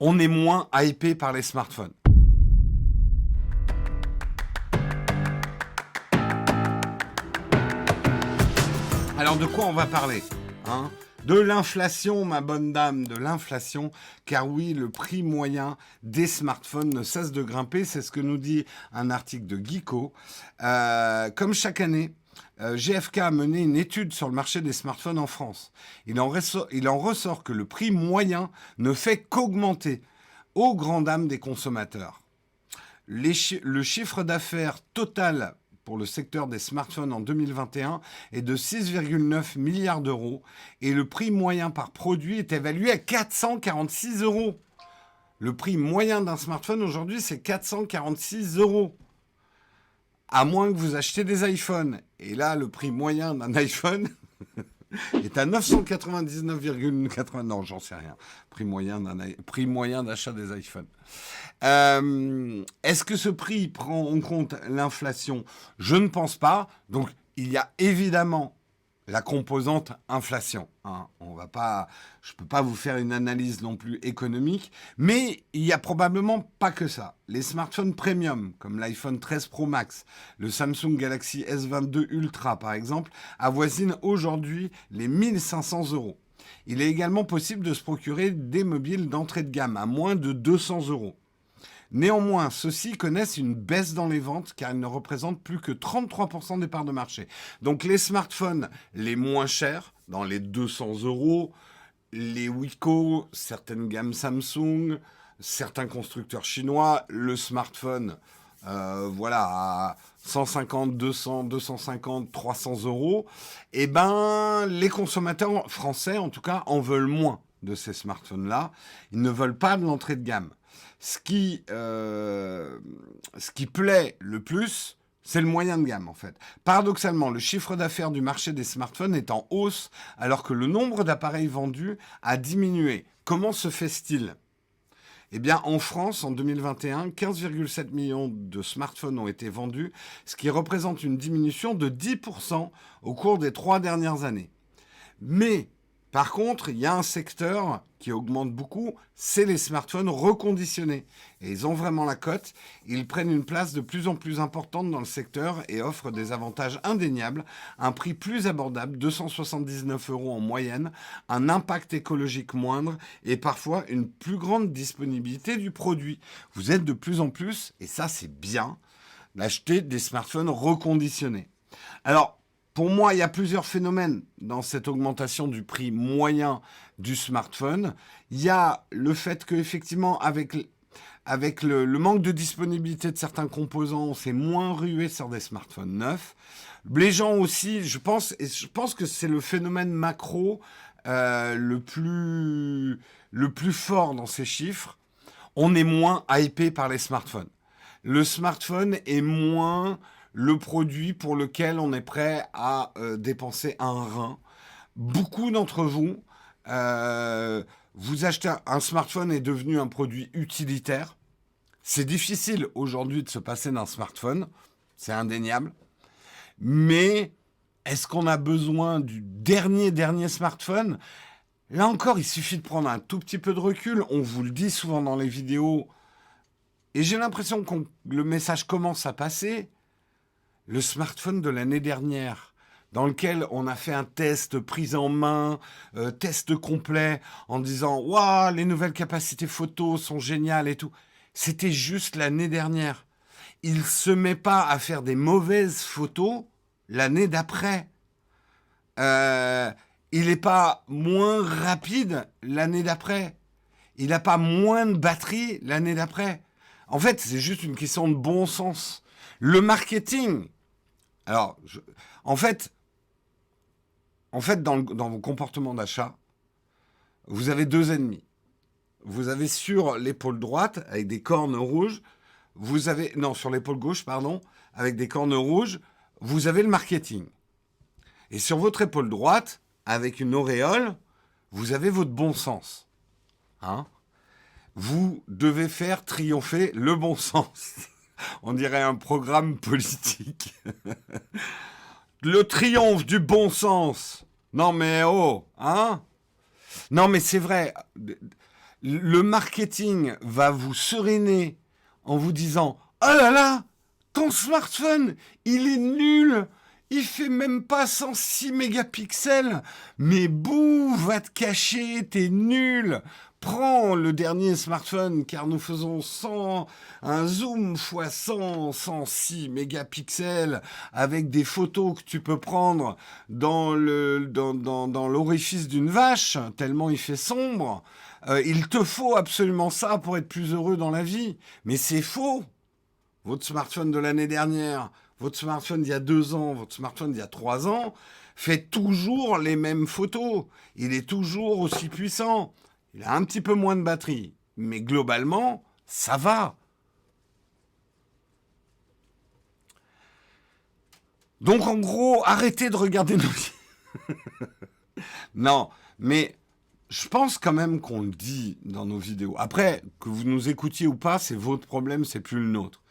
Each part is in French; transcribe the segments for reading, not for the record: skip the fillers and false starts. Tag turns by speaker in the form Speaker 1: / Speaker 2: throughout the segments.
Speaker 1: on est moins hypé par les smartphones. Alors de quoi on va parler, hein? De l'inflation, ma bonne dame, de l'inflation, car oui, le prix moyen des smartphones ne cesse de grimper, c'est ce que nous dit un article de Geeko. Comme chaque année, GfK a mené une étude sur le marché des smartphones en France. Il en ressort que le prix moyen ne fait qu'augmenter aux grandes dames des consommateurs. Le chiffre d'affaires total pour le secteur des smartphones en 2021 est de 6,9 milliards d'euros et le prix moyen par produit est évalué à 446 euros. Le prix moyen d'un smartphone aujourd'hui, c'est 446 euros. À moins que vous achetiez des iPhones. Et là, le prix moyen d'un iPhone est à 999,80. Non, j'en sais rien. Prix moyen d'achat des iPhones. Est-ce que ce prix prend en compte l'inflation? Je ne pense pas. Donc, il y a évidemment la composante inflation. Hein. Je ne peux pas vous faire une analyse non plus économique, mais il n'y a probablement pas que ça. Les smartphones premium, comme l'iPhone 13 Pro Max, le Samsung Galaxy S22 Ultra par exemple, avoisinent aujourd'hui les 1500 euros. Il est également possible de se procurer des mobiles d'entrée de gamme à moins de 200 euros. Néanmoins, ceux-ci connaissent une baisse dans les ventes car ils ne représentent plus que 33% des parts de marché. Donc les smartphones les moins chers, dans les 200 euros, les Wiko, certaines gammes Samsung, certains constructeurs chinois, le smartphone à 150, 200, 250, 300 euros, eh ben, les consommateurs français, en tout cas, en veulent moins de ces smartphones-là. Ils ne veulent pas de l'entrée de gamme. Ce qui plaît le plus, c'est le moyen de gamme, en fait. Paradoxalement, le chiffre d'affaires du marché des smartphones est en hausse, alors que le nombre d'appareils vendus a diminué. Comment se fait-il ? Eh bien, en France, en 2021, 15,7 millions de smartphones ont été vendus, ce qui représente une diminution de 10% au cours des 3 dernières années. Mais, par contre, il y a un secteur qui augmente beaucoup, c'est les smartphones reconditionnés. Et ils ont vraiment la cote. Ils prennent une place de plus en plus importante dans le secteur et offrent des avantages indéniables, un prix plus abordable, 279 euros en moyenne, un impact écologique moindre et parfois une plus grande disponibilité du produit. Vous êtes de plus en plus, et ça c'est bien, d'acheter des smartphones reconditionnés. Alors, pour moi, il y a plusieurs phénomènes dans cette augmentation du prix moyen du smartphone. Il y a le fait qu'effectivement, avec le manque de disponibilité de certains composants, on s'est moins rué sur des smartphones neufs. Les gens aussi, je pense que c'est le phénomène macro le plus fort dans ces chiffres. On est moins hypé par les smartphones. Le smartphone est moins le produit pour lequel on est prêt à dépenser un rein. Beaucoup d'entre vous, vous achetez un smartphone est devenu un produit utilitaire. C'est difficile aujourd'hui de se passer d'un smartphone, c'est indéniable. Mais est-ce qu'on a besoin du dernier smartphone ? Là encore, il suffit de prendre un tout petit peu de recul. On vous le dit souvent dans les vidéos. Et j'ai l'impression que le message commence à passer. Le smartphone de l'année dernière, dans lequel on a fait un test prise en main, test complet, en disant « Waouh, les nouvelles capacités photo sont géniales et tout ». C'était juste l'année dernière. Il ne se met pas à faire des mauvaises photos l'année d'après. Il n'est pas moins rapide l'année d'après. Il n'a pas moins de batterie l'année d'après. En fait, c'est juste une question de bon sens. Le marketing... Alors, en fait, dans vos comportements d'achat, vous avez deux ennemis. Vous avez sur l'épaule droite, avec des cornes rouges, sur l'épaule gauche, pardon, avec des cornes rouges, vous avez le marketing. Et sur votre épaule droite, avec une auréole, vous avez votre bon sens. Hein ? Vous devez faire triompher le bon sens. On dirait un programme politique. Le triomphe du bon sens. Non mais oh, hein ? Non mais c'est vrai. Le marketing va vous seriner en vous disant « Oh là là, ton smartphone, il est nul, il fait même pas 106 mégapixels, mais bouh, va te cacher, t'es nul. Prends le dernier smartphone car nous faisons un zoom x 106 mégapixels avec des photos que tu peux prendre dans l'orifice d'une vache, tellement il fait sombre. Il te faut absolument ça pour être plus heureux dans la vie. Mais c'est faux. Votre smartphone de l'année dernière, votre smartphone d'il y a 2 ans, votre smartphone d'il y a 3 ans, fait toujours les mêmes photos. Il est toujours aussi puissant. Il a un petit peu moins de batterie. Mais globalement, ça va. Donc en gros, arrêtez de regarder nos vidéos. Non, mais je pense quand même qu'on le dit dans nos vidéos. Après, que vous nous écoutiez ou pas, c'est votre problème, c'est plus le nôtre.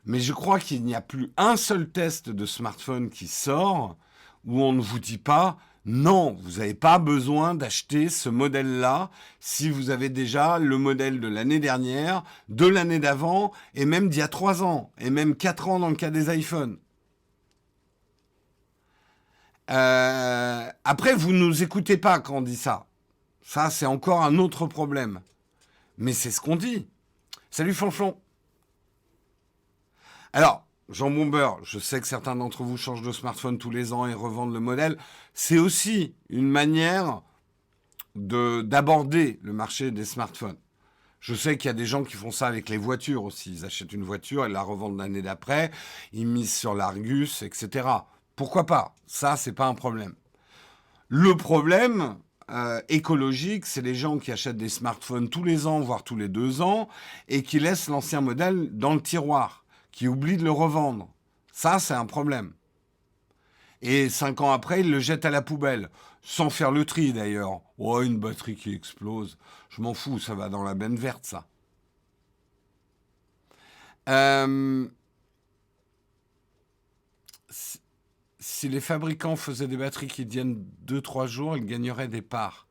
Speaker 1: Mais je crois qu'il n'y a plus un seul test de smartphone qui sort où on ne vous dit pas non, vous n'avez pas besoin d'acheter ce modèle-là si vous avez déjà le modèle de l'année dernière, de l'année d'avant et même d'il y a 3 ans et même 4 ans dans le cas des iPhones. Après, vous ne nous écoutez pas quand on dit ça. Ça, c'est encore un autre problème. Mais c'est ce qu'on dit. Salut Fanflon. Alors, Jean Bomber, je sais que certains d'entre vous changent de smartphone tous les ans et revendent le modèle. C'est aussi une manière d'aborder le marché des smartphones. Je sais qu'il y a des gens qui font ça avec les voitures aussi. Ils achètent une voiture et la revendent l'année d'après. Ils misent sur l'Argus, etc. Pourquoi pas? Ça, c'est pas un problème. Le problème écologique, c'est les gens qui achètent des smartphones tous les ans, voire tous les 2 ans, et qui laissent l'ancien modèle dans le tiroir, qui oublient de le revendre. Ça, c'est un problème. Et 5 ans après, ils le jettent à la poubelle, sans faire le tri d'ailleurs. Oh, une batterie qui explose. Je m'en fous, ça va dans la benne verte, ça. Si les fabricants faisaient des batteries qui tiennent 2-3 jours, ils gagneraient des parts.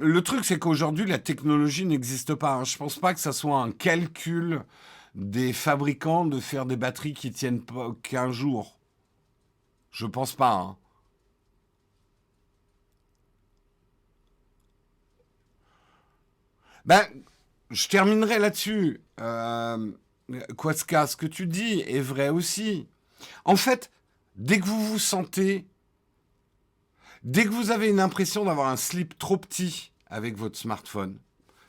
Speaker 1: Le truc, c'est qu'aujourd'hui, la technologie n'existe pas. Je ne pense pas que ça soit un calcul des fabricants de faire des batteries qui tiennent pas qu'un jour. Je pense pas. Hein. Ben, je terminerai là-dessus. Quaska, ce que tu dis est vrai aussi. En fait, dès que vous vous sentez, dès que vous avez une impression d'avoir un slip trop petit avec votre smartphone,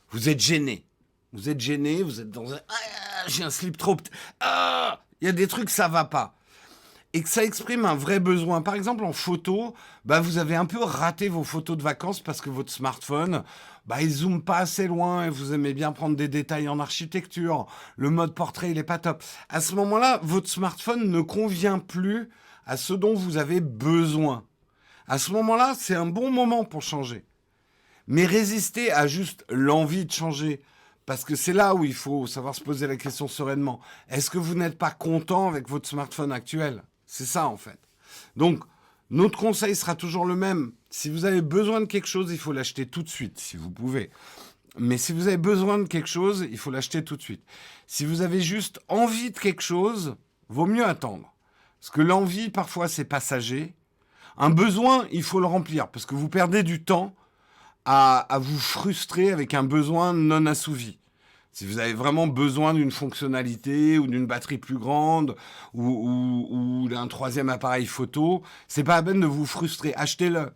Speaker 1: vous êtes gêné. Vous êtes gêné, vous êtes dans un... Ah, j'ai un slip trop petit. Ah, il y a des trucs, ça va pas. Et que ça exprime un vrai besoin. Par exemple, en photo, bah, vous avez un peu raté vos photos de vacances parce que votre smartphone, bah, il zoome pas assez loin et vous aimez bien prendre des détails en architecture. Le mode portrait, il est pas top. À ce moment-là, votre smartphone ne convient plus à ce dont vous avez besoin. À ce moment-là, c'est un bon moment pour changer. Mais résister à juste l'envie de changer. Parce que c'est là où il faut savoir se poser la question sereinement. Est-ce que vous n'êtes pas content avec votre smartphone actuel ? C'est ça, en fait. Donc, notre conseil sera toujours le même. Si vous avez besoin de quelque chose, il faut l'acheter tout de suite, si vous pouvez. Mais si vous avez besoin de quelque chose, il faut l'acheter tout de suite. Si vous avez juste envie de quelque chose, vaut mieux attendre. Parce que l'envie, parfois, c'est passager. Un besoin, il faut le remplir. Parce que vous perdez du temps à vous frustrer avec un besoin non assouvi. Si vous avez vraiment besoin d'une fonctionnalité ou d'une batterie plus grande ou d'un 3e appareil photo, c'est pas la peine de vous frustrer. Achetez-le.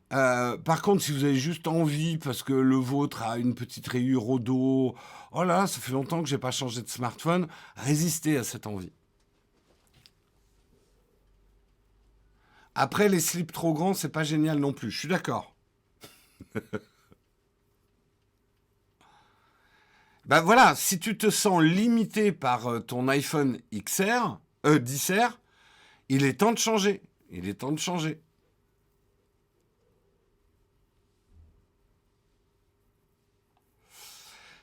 Speaker 1: Par contre, si vous avez juste envie parce que le vôtre a une petite rayure au dos, oh là, ça fait longtemps que j'ai pas changé de smartphone, résistez à cette envie. Après, les slips trop grands, c'est pas génial non plus. Je suis d'accord. Ben voilà, si tu te sens limité par ton iPhone XR, 10R, il est temps de changer. Il est temps de changer.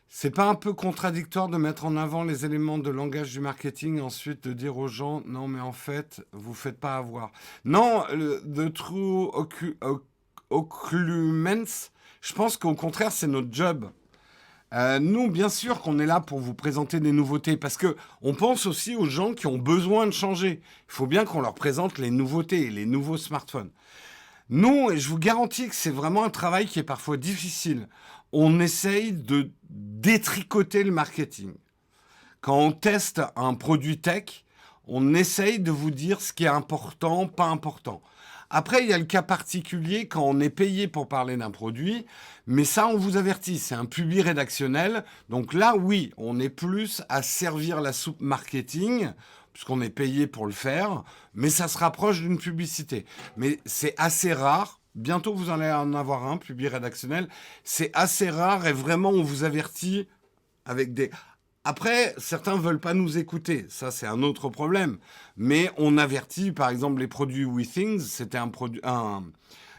Speaker 1: C'est pas un peu contradictoire de mettre en avant les éléments de langage du marketing et ensuite de dire aux gens non mais en fait vous faites pas avoir. Non, the true occlusions, Je pense qu'au contraire, c'est notre job. Nous, bien sûr qu'on est là pour vous présenter des nouveautés, parce que on pense aussi aux gens qui ont besoin de changer. Il faut bien qu'on leur présente les nouveautés, les nouveaux smartphones. Nous, et je vous garantis que c'est vraiment un travail qui est parfois difficile. On essaye de détricoter le marketing. Quand on teste un produit tech, on essaye de vous dire ce qui est important, pas important. Après, il y a le cas particulier quand on est payé pour parler d'un produit, mais ça, on vous avertit, c'est un public rédactionnel. Donc là, oui, on est plus à servir la soupe marketing, puisqu'on est payé pour le faire, mais ça se rapproche d'une publicité. Mais c'est assez rare. Bientôt, vous allez en avoir un, public rédactionnel. C'est assez rare et vraiment, on vous avertit avec des... Après, certains veulent pas nous écouter. Ça, c'est un autre problème. Mais on avertit, par exemple, les produits WeThings. C'était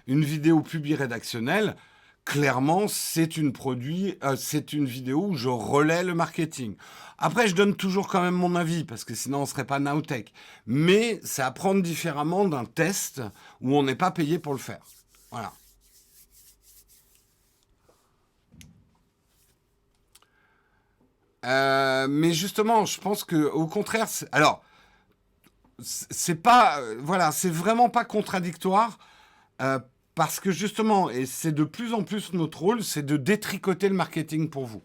Speaker 1: une vidéo publi rédactionnelle. Clairement, c'est une vidéo où je relais le marketing. Après, je donne toujours quand même mon avis, parce que sinon, on serait pas Nowtech. Mais c'est à prendre différemment d'un test où on n'est pas payé pour le faire. Voilà. Mais justement, je pense que au contraire, alors c'est pas, voilà, c'est vraiment pas contradictoire euh, parce que justement, et c'est de plus en plus notre rôle, c'est de détricoter le marketing pour vous.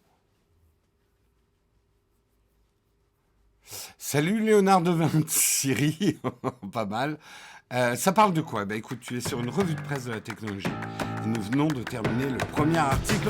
Speaker 1: Salut Léonard de Vinci, pas mal. Ça parle de quoi? Bah écoute, tu es sur une revue de presse de la technologie. Et nous venons de terminer le premier article.